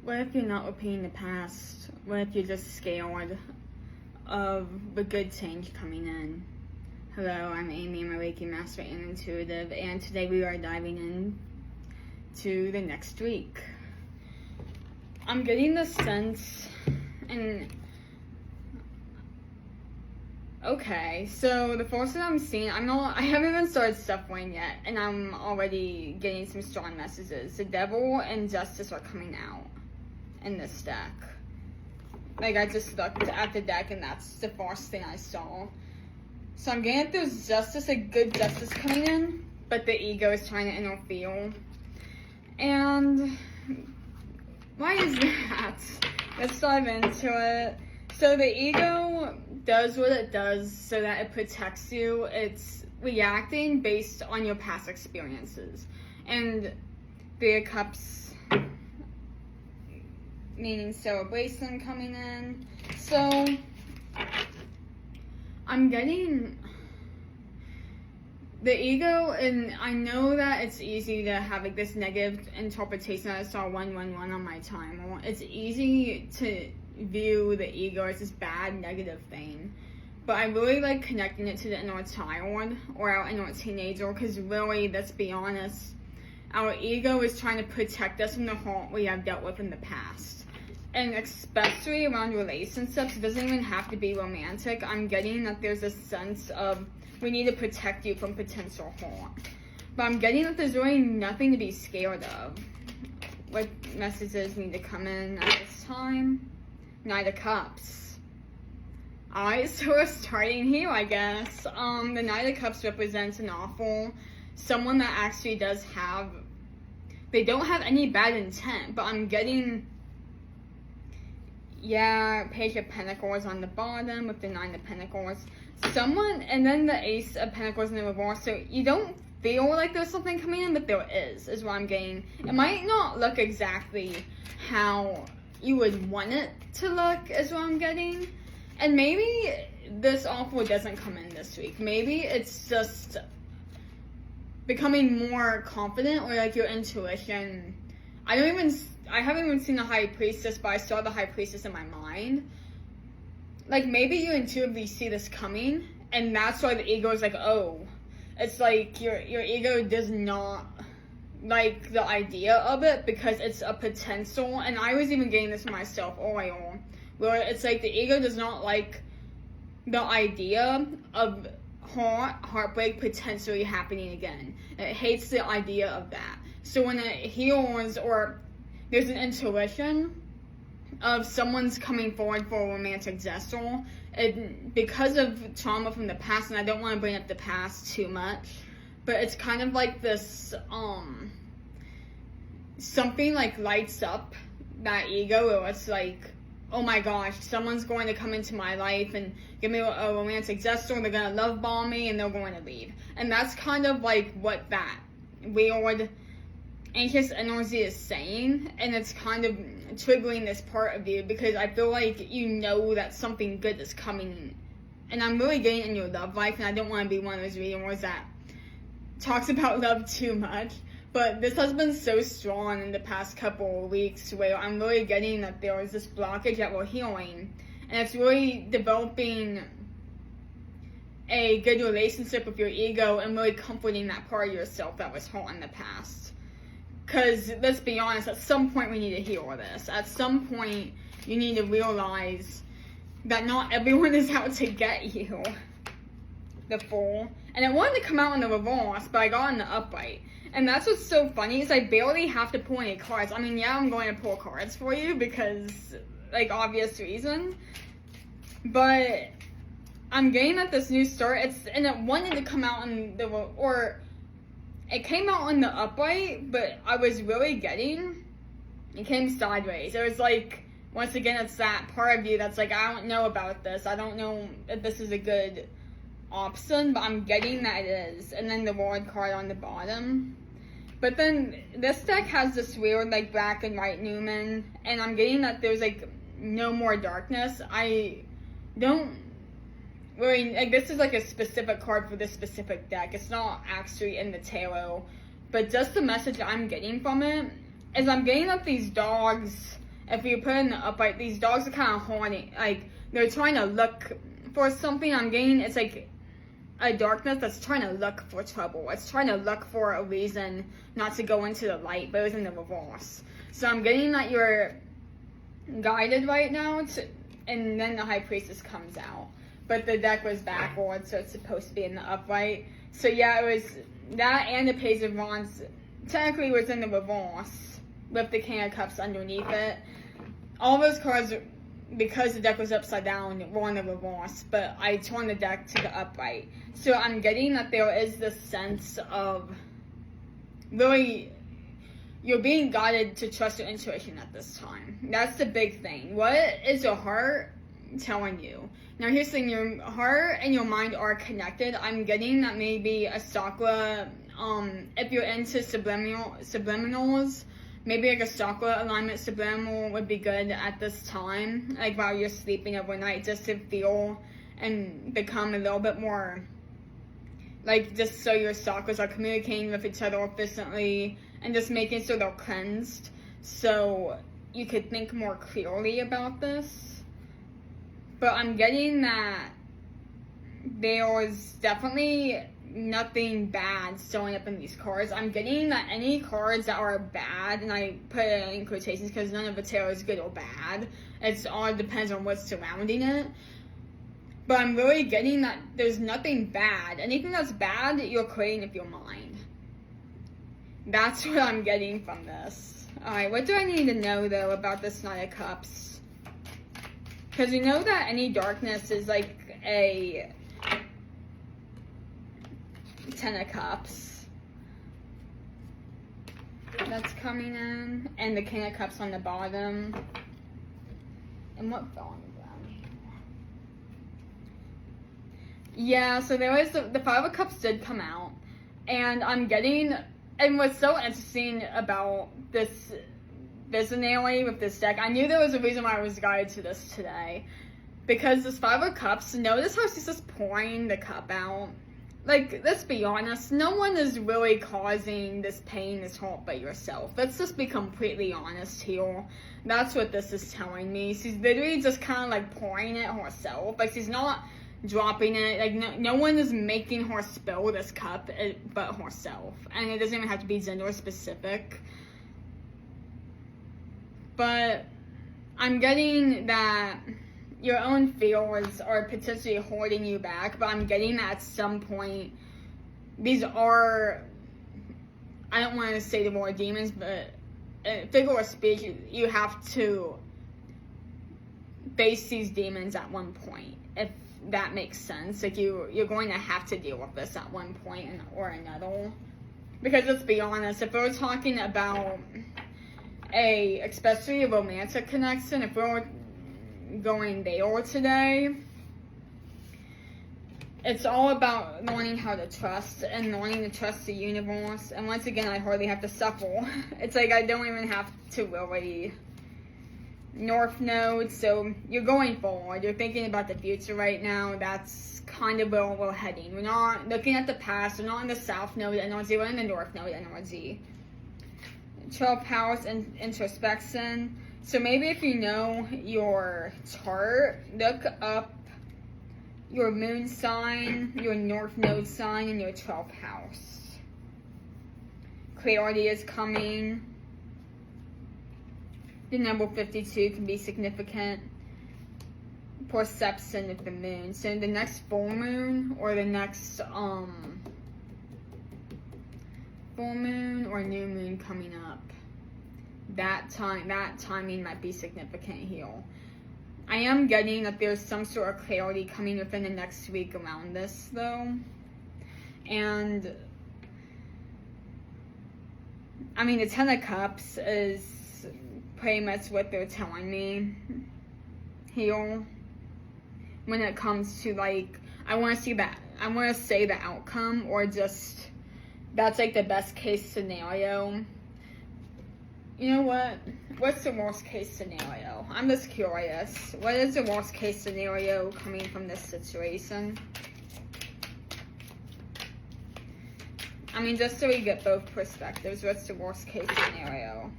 What if you're not repeating the past? What if you're just scared of the good change coming in? Hello, I'm Amy, I'm a Reiki Master and Intuitive, and today we are diving in to the next week. I'm getting the sense, okay, so the force that I'm seeing, I haven't even started shuffling yet, and I'm already getting some strong messages. The Devil and Justice are coming out in this deck. Like, I just looked at the deck, and that's the first thing I saw. So I'm getting that there's justice, a good justice coming in, but the ego is trying to interfere. And why is that? Let's dive into it. So the ego does what it does so that it protects you. It's reacting based on your past experiences. And the Cups, meaning celebration coming in. So I'm getting the ego, and I know that it's easy to have like this negative interpretation that I saw 111 on my timer. It's easy to view the ego as this bad negative thing, but I really like connecting it to the inner child or our inner teenager, because really, let's be honest, our ego is trying to protect us from the hurt we have dealt with in the past. And especially around relationships, it doesn't even have to be romantic. I'm getting that there's a sense of we need to protect you from potential harm. But I'm getting that there's really nothing to be scared of. What messages need to come in at this time? Knight of Cups. Alright, so we're starting here, I guess. The Knight of Cups represents an awful, someone that actually does have, they don't have any bad intent, but I'm getting, yeah, Page of Pentacles on the bottom with the Nine of Pentacles. Someone, and then the Ace of Pentacles in the reverse. So you don't feel like there's something coming in, but there is what I'm getting. It might not look exactly how you would want it to look, is what I'm getting. And maybe this awful doesn't come in this week. Maybe it's just becoming more confident, or like your intuition. I haven't even seen the High Priestess, but I saw the High Priestess in my mind. Like, maybe you intuitively see this coming, and that's why the ego is like, oh. It's like your ego does not like the idea of it, because it's a potential, and I was even getting this myself earlier, where it's like the ego does not like the idea of heartbreak potentially happening again. It hates the idea of that. So when it heals, or there's an intuition of someone's coming forward for a romantic gesture, because of trauma from the past, and I don't want to bring up the past too much, but it's kind of like this, something like lights up that ego, where it's like, oh my gosh, someone's going to come into my life and give me a romantic gesture, they're going to love bomb me, and they're going to leave. And that's kind of like what that weird anxious energy is saying, and it's kind of triggering this part of you, because I feel like you know that something good is coming, and I'm really getting in your love life, and I don't want to be one of those readers that talks about love too much, but this has been so strong in the past couple of weeks, where I'm really getting that there is this blockage that we're healing, and it's really developing a good relationship with your ego, and really comforting that part of yourself that was hurt in the past. Because, let's be honest, at some point we need to heal this. At some point, you need to realize that not everyone is out to get you. The Fool. And it wanted to come out in the reverse, but I got in the upright. And that's what's so funny, is I barely have to pull any cards. I mean, yeah, I'm going to pull cards for you, because, like, obvious reason. But I'm getting at this new start. And it wanted to come out in the, or it came out on the upright, but I was really getting, it came sideways. It was like, once again, it's that part of you that's like, I don't know about this. I don't know if this is a good option, but I'm getting that it is. And then the World card on the bottom. But then this deck has this weird, like, black and white Newman, and I'm getting that there's, like, no more darkness. I don't really, like, this is like a specific card for this specific deck. It's not actually in the tarot, but just the message I'm getting from it is I'm getting that these dogs if you put in the upright, these dogs are kind of horny. Like, they're trying to look for something. I'm getting, it's like a darkness that's trying to look for trouble. It's trying to look for a reason not to go into the light, but it's in the reverse. So I'm getting that you're guided right now, and then the High Priestess comes out. But the deck was backwards, so it's supposed to be in the upright. So yeah, it was that and the Page of Wands technically was in the reverse with the King of Cups underneath it. All those cards, because the deck was upside down, were in the reverse, but I turned the deck to the upright. So I'm getting that there is this sense of really, you're being guided to trust your intuition at this time. That's the big thing. What is your heart telling you? Now here's the thing, your heart and your mind are connected. I'm getting that maybe a chakra, if you're into subliminals, maybe like a chakra alignment subliminal would be good at this time, like while you're sleeping overnight, just to feel and become a little bit more, like, just so your chakras are communicating with each other efficiently and just making sure they're cleansed, so you could think more clearly about this. But I'm getting that there's definitely nothing bad showing up in these cards. I'm getting that any cards that are bad, and I put it in quotations because none of the tarot is good or bad. It's all depends on what's surrounding it. But I'm really getting that there's nothing bad. Anything that's bad, you're creating with your mind. That's what I'm getting from this. Alright, what do I need to know, though, about this Knight of Cups? Because you know that any darkness is like a Ten of Cups that's coming in, and the King of Cups on the bottom. And what fell on the ground? Yeah, so there was the Five of Cups did come out, and I'm getting, and what's so interesting about this analogy with this deck, I knew there was a reason why I was guided to this today, because this Five of Cups, notice how she's just pouring the cup out. Like, let's be honest, no one is really causing this pain, this hurt but yourself. Let's just be completely honest here. That's what this is telling me. She's literally just kind of like pouring it herself. Like, she's not dropping it. Like, no one is making her spill this cup but herself. And it doesn't even have to be gender specific. But I'm getting that your own fears are potentially holding you back, but I'm getting that at some point, these are, I don't want to say the word demons, but figure of speech, you have to face these demons at one point, if that makes sense. Like, you're going to have to deal with this at one point or another. Because let's be honest, if we're talking about especially a romantic connection, if we're going there today, it's all about learning how to trust and learning to trust the universe. And once again, I hardly have to suffer. It's like I don't even have to really North Node. So you're going forward, you're thinking about the future right now. That's kind of where we're heading. We're not looking at the past, we're not in the South Node energy, we're in the North Node energy. 12th house and introspection. So maybe if you know your chart, look up your moon sign, your North Node sign, and your 12th house. Clarity is coming. The number 52 can be significant. Perception of the moon. So the next full moon or the next full moon or new moon coming up, that timing might be significant here. I am getting that there's some sort of clarity coming within the next week around this, though. And I mean, the Ten of Cups is pretty much what they're telling me here when it comes to, like, I want to say the outcome, or just that's like the best case scenario. You know what? What's the worst case scenario? I'm just curious. What is the worst case scenario coming from this situation? I mean, just so we get both perspectives, what's the worst case scenario?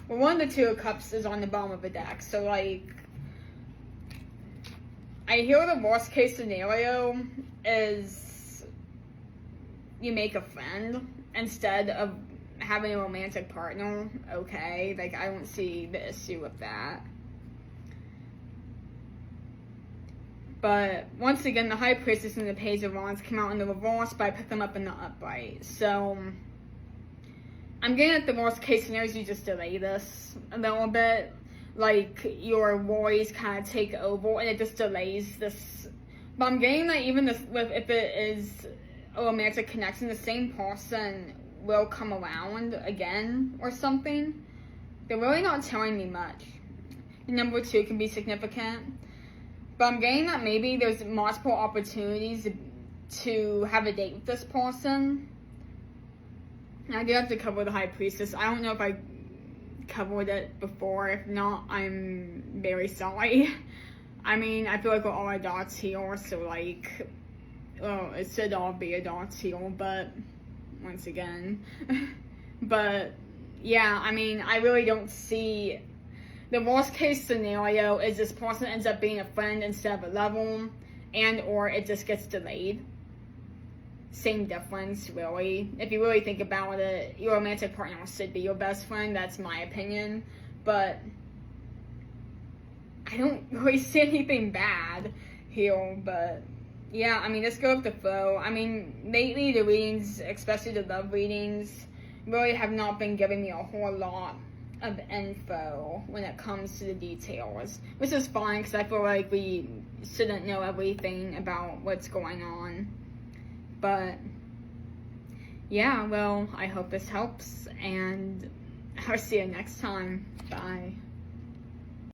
Well, one of the Two of Cups is on the bottom of the deck, so like, I hear the worst case scenario is you make a friend instead of having a romantic partner. Okay, like, I don't see the issue with that. But once again, the High Priestess and the Page of Wands came out in the reverse, but I picked them up in the upright. So I'm getting at the worst case scenarios, you just delay this a little bit. Like, your worries kind of take over and it just delays this. But I'm getting that even this, if it is a romantic connection, the same person will come around again or something. They're really not telling me much. Number 2 can be significant. But I'm getting that maybe there's multiple opportunities to have a date with this person. I do have to cover the High Priestess. I don't know if I covered it before. If not, I'm very sorry. I mean, I feel like we're all adults here, so like, well, it should all be adults here, but once again. But yeah, I mean, I really don't see. The worst case scenario is this person ends up being a friend instead of a lover, and or it just gets delayed. Same difference, really. If you really think about it, your romantic partner should be your best friend. That's my opinion. But I don't really see anything bad here. But yeah, I mean, let's go with the flow. I mean, lately the readings, especially the love readings, really have not been giving me a whole lot of info when it comes to the details, which is fine because I feel like we shouldn't know everything about what's going on. But yeah, well, I hope this helps, and I'll see you next time. Bye.